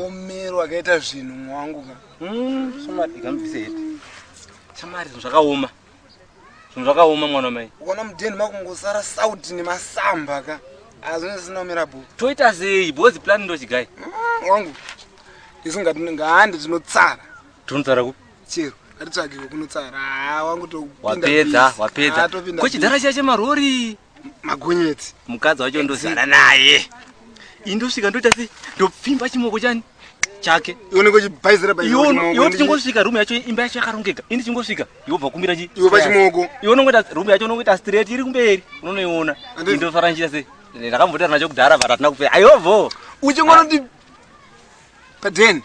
Omero akaita zvinhu mwangu ka. Somari kamvise heti. Chamari zvakaoma. Zvinhu zvakaoma mwana mai. Ukaona mudheni makungosara sauti nemasamba ka. Azvine zvisina kumira bho. Toita sei? Bozi plan ndo chigai. Wangu. Isingati ngahande tinotsara. Tinotsara ku? Chero. Atitsvage kunotsara. Wangu topinda. Wapedza. Kuchidhara chache marori. Magonyeti. Mukadzi wacho ndozana naye. Indosvika ndoita sei? Ndopfimba chimoko chani chake. Ione kuchibhaizira chimoko. Iwe tichingosvika room yacho imba yacho yakarongeka. Ini tichingosvika yobva kumbira chi. Iwe pachimoko. Iwe unongoita room yacho unongoita straight iri kumberi. Unonoiona. Indofaranjira sei? Ndakambotaura nacho kudhara varatina kupera. Ayovho. Uchingonoti padeni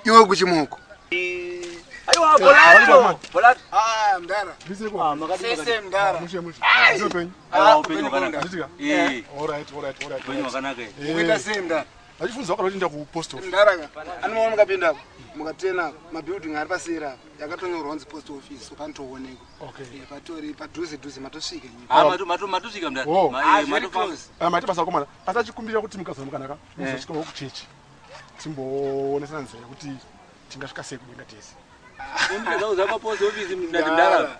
iwe kuchimoko. Aiwa bolato. Bolato. Mdara. Biseko. Sese mdara. Mushe. Upenyu. Upenyu wakanaka. Nditika. Alright. Upenyu wakanaka. Uita sei mdara? Achifunza wakatoenda ku post office. Mdara ka. Anoona mukapinda mukatena mabuilding ari pasera yakatonyorwa kunzi post office so panotooneka. Okay. Patori padhuze matosvika nyika. Matosvika mdara. Matofambisa. Mati basa komana. Asachikumbira kuti mukazana mukanaka. Muzosvika ku church. Timboonesana nzira kuti tingasvika sei kudenga tese. Ndauza post office mdara.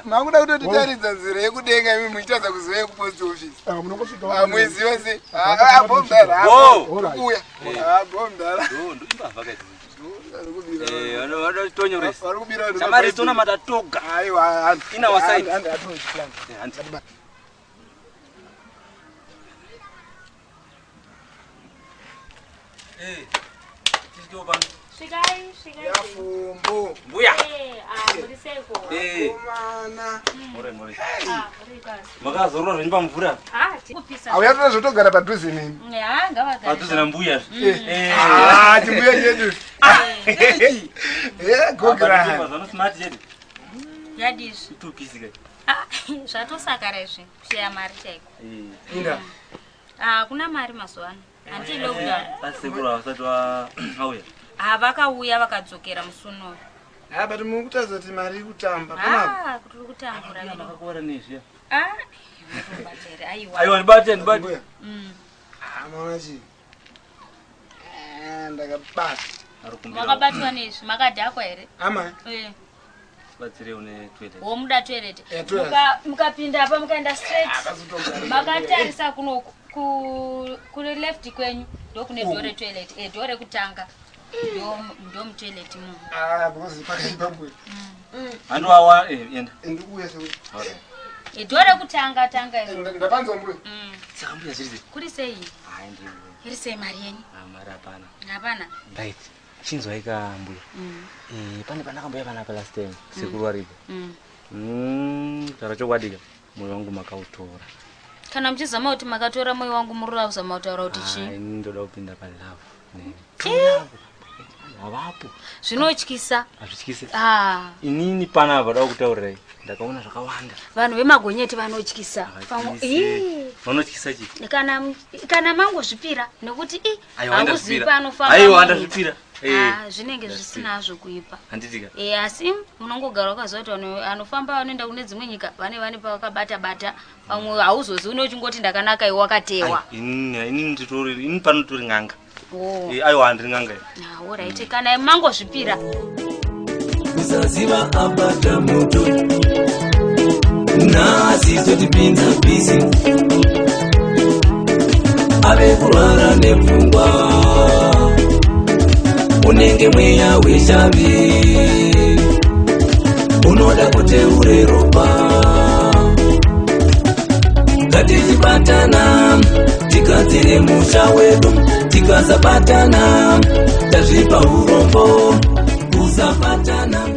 Makuda kutotitaridza nzira yekudenga imi muchitaza kuziva kupost office. Mweziva sei? Bomdara. Uya. Bomdara. Chamari tona matatoga. Aiwa. Ina wasai. Shigai. Yafumbo. Mbuya. Muriseko. Komana. More. Makazorora zvimba mvura. Kupisa. Auya tozotogara padhuze nemi. Ngavagara. Padhuze nambuya. Chimbuya chedu. Gogra. Mazano smart chedu. Yadis. Tupisi kai. Zvatosakara izvi. Kushaya mari chaiko. Inda. Kuna mari mazuva ano. Handii lockdown. Asekura wasati auya. Vakauya vakadzokera musuno. But mukutaza kuti mari kutamba. Kuri kutambura. Nakakora nezvi. Mutombatere aiwa. Aiwa ndibate. Mwana chi. Ndakabata. Makabatwa nezvi makadhakwa here? Ama. Batsire une toilet. Muda toilet. Mukapinda apa mukaenda straight. Makatarisa kuno kune left kwenyu ndokune dore toilet. Dore kutanga. Ndo toilet mu. Because pakaimbabwe. Ando awa enda. Ndikuya sewe. Okay. Dore kutanga iro. Ndapanza mbwe. Saka mbuya zviri. Kuri sei? Ndi. Iri sei mari yenyu? Mari hapana. Hapana. Right. Chinzwaika mbuya. Pane pandakamboya pana last time. Sekuru aripo. Tara chokwadika. Moyo wangu makautora. Kana mchizama kuti makatora moyo wangu murura uzama utaura kuti chi? Ndoda kupinda pa love. Avapo. Zvinotyisa. Azvityise. Inini pana apa da kutaurirai. Ndakaona zvakawanda. Vanhu vemagonyeti vanotyisa. Vanotyisa chi? Kana mangozvipira nekuti Aiwa anofamba. Aiwa ndazvipira. Zvinenge zvisina zvokuipa. Handitika. Asi munongogara ukaziva kuti anofamba vanoenda kune dzimwe nyika vane pavakabata pamwe hauzozi unochingoti ndakanaka iwe wakatewa. Ini nditori ini panotori ng'anga. Aiwa handiri ng'anga. Alright, kana mangozvipira. Kusaziva abata moto nazi totipinza bisi ave kurwara nepfungwa unenge mweya weshavi unoda kuteure ropa ngatichibatana tigadzire musha wedu tikasabatana tazvipa urombo kusabatana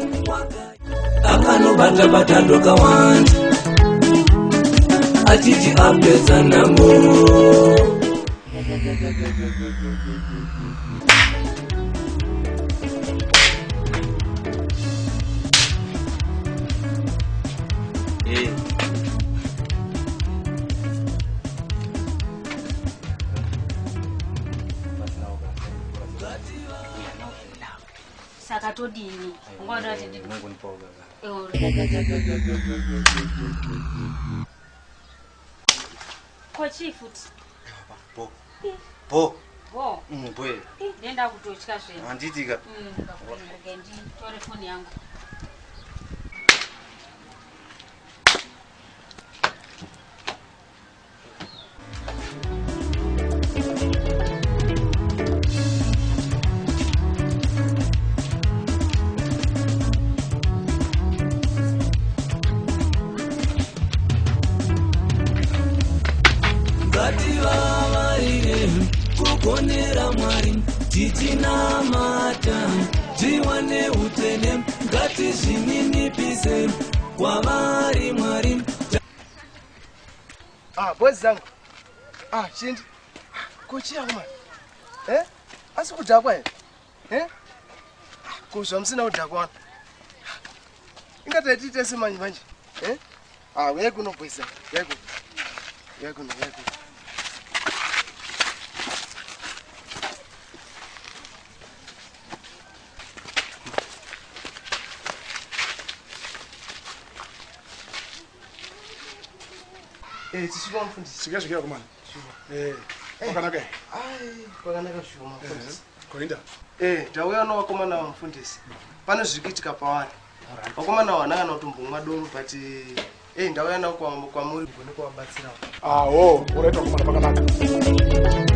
akanobata ndokawanda achiti apedza namo Saka todini. Ngoda tindi. chifuti. Bo. Bo. Bo. Bo. Nenda kutotya zvino. Handitika. Ngakurendi tore phone yangu. kukonera Mwari titinamata tiwane upenyu ngatizvininipise kwavari Mwari. Boys zangu. Chindi. Kochia mwana. Asi kudhakwa here. Kuzva musina kudhakwa. Ingati tiite semanyi manje. Uya kuno boys zangu. Uya kuno. Tishiba mfundisi. Sikia kumana. Wakanaka. Wakanaka shuma mfundisi. Koinda. Ndauya nawakomana mfundisi. Pane zvikiitika pavari. Wakomana wananga utombomwa domu but ndauya nawo kwamuri kunokuvabatsira. Uraita wakomana pakanaka.